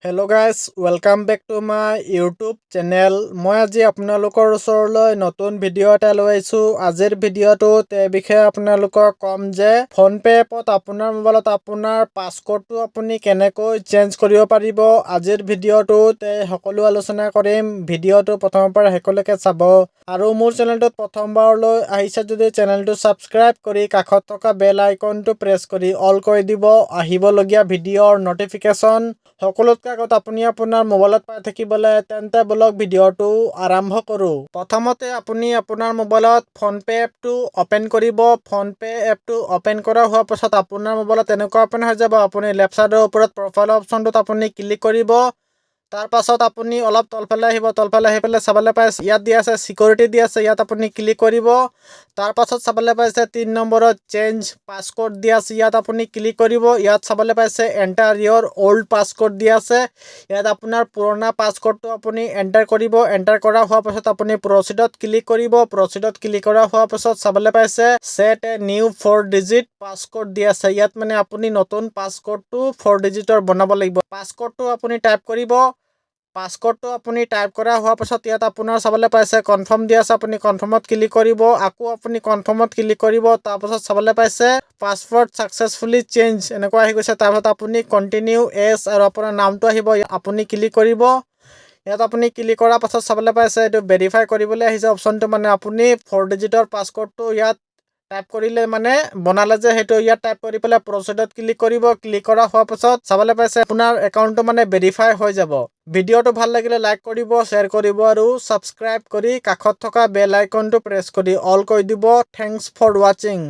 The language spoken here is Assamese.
Hello' guys welcome back to my YouTube channel. মই আজি আপোনালোকৰ ওচৰলৈ নতুন ভিডিঅ' এটা লৈ আহিছোঁ। আজিৰ ভিডিঅ'টোত এই বিষয়ে আপোনালোকক ক'ম যে ফোনপে এপত আপোনাৰ মোবাইলত আপোনাৰ পাছৱৰ্ডটো আপুনি কেনেকৈ চেঞ্জ কৰিব পাৰিব। আজিৰ ভিডিঅ'টোত এই সকলো আলোচনা কৰিম। ভিডিঅ'টো প্ৰথমৰ পৰা শেষলৈকে চাব আৰু মোৰ চেনেলটোত প্ৰথমবাৰলৈ আহিছে যদি চেনেলটো ছাবস্ক্ৰাইব কৰি কাষত থকা বেল আইকনটো প্ৰেছ কৰি অল কৰি দিব। আহিবলগীয়া ভিডিঅ'ৰ নটিফিকেশ্যন সকলোতকৈ আগত আপুনি আপোনাৰ মোবাইলত পাই থাকিবলৈ তেন্তে বলক ভিডিঅ'টো আৰম্ভ কৰোঁ। প্ৰথমতে আপুনি আপোনাৰ মোবাইলত ফোনপে এপটো অ'পেন কৰিব। ফোনপে এপটো অ'পেন কৰা হোৱাৰ পাছত আপোনাৰ মোবাইলত এনেকুৱা অ'পেন হৈ যাব। আপুনি লেফ্ট ছাইডৰ ওপৰত প্ৰফাইল অপশ্যনটোত আপুনি ক্লিক কৰিব। তাৰ পাছত আপুনি অলপ তলফালে আহিব। তলফালে আহি পেলাই চাবলৈ পাই ইয়াত দিয়া আছে চিকিউৰিটি দি আছে, ইয়াত আপুনি ক্লিক কৰিব। তাৰ পাছত চাবলৈ পাইছে 3 নম্বৰত চেঞ্জ পাছৱৰ্ড দিয়া আছে, ইয়াত আপুনি ক্লিক কৰিব। ইয়াত চাবলৈ পাইছে এণ্টাৰ ইয়ৰ অল্ড পাছৱৰ্ড দিয়া আছে, ইয়াত আপোনাৰ পুৰণা পাছৱৰ্ডটো আপুনি এণ্টাৰ কৰিব। এণ্টাৰ কৰা হোৱাৰ পাছত আপুনি প্ৰচিডত ক্লিক কৰিব। প্ৰচিডত ক্লিক কৰা হোৱাৰ পাছত চাবলৈ পাইছে set a new 4 digit password দিয়া আছে, ইয়াত মানে আপুনি নতুন পাছৱৰ্ডটো 4 ডিজিটৰ বনাব লাগিব। পাছৱৰ্ডটো আপুনি টাইপ কৰিব। পাছৱৰ্ডটো আপুনি টাইপ কৰা হোৱাৰ পাছত ইয়াত আপোনাৰ চাবলৈ পাইছে কনফাৰ্ম দিয়া আছে, আপুনি কনফাৰ্মত ক্লিক কৰিব। আকৌ আপুনি কনফাৰ্মত ক্লিক কৰিব। তাৰপাছত চাবলৈ পাইছে পাছৱৰ্ড ছাকচেছফুলি চেঞ্জ এনেকুৱা আহি গৈছে। তাৰপাছত আপুনি কণ্টিনিউ এছ আৰু আপোনাৰ নামটো আহিব, আপুনি ক্লিক কৰিব। ইয়াত আপুনি ক্লিক কৰাৰ পাছত চাবলৈ পাইছে এইটো ভেৰিফাই কৰিবলৈ আহিছে অপশ্যনটো, মানে আপুনি 4 ডিজিটৰ পাছৱৰ্ডটো ইয়াত টাইপ কৰিলে মানে বনালে যে সেইটো ইয়াত টাইপ কৰি পেলাই প্ৰচিডত ক্লিক কৰিব। ক্লিক কৰা হোৱাৰ পাছত চাবলৈ পাইছে আপোনাৰ একাউণ্টটো মানে ভেৰিফাই হৈ যাব। ভিডিঅ'টো ভাল লাগিলে লাইক কৰিব, শ্বেয়াৰ কৰিব আৰু ছাবস্ক্ৰাইব কৰি কাষত থকা বেল আইকনটো প্ৰেছ কৰি অল কৰি দিব। থেংকছ ফৰ ৱাচিং।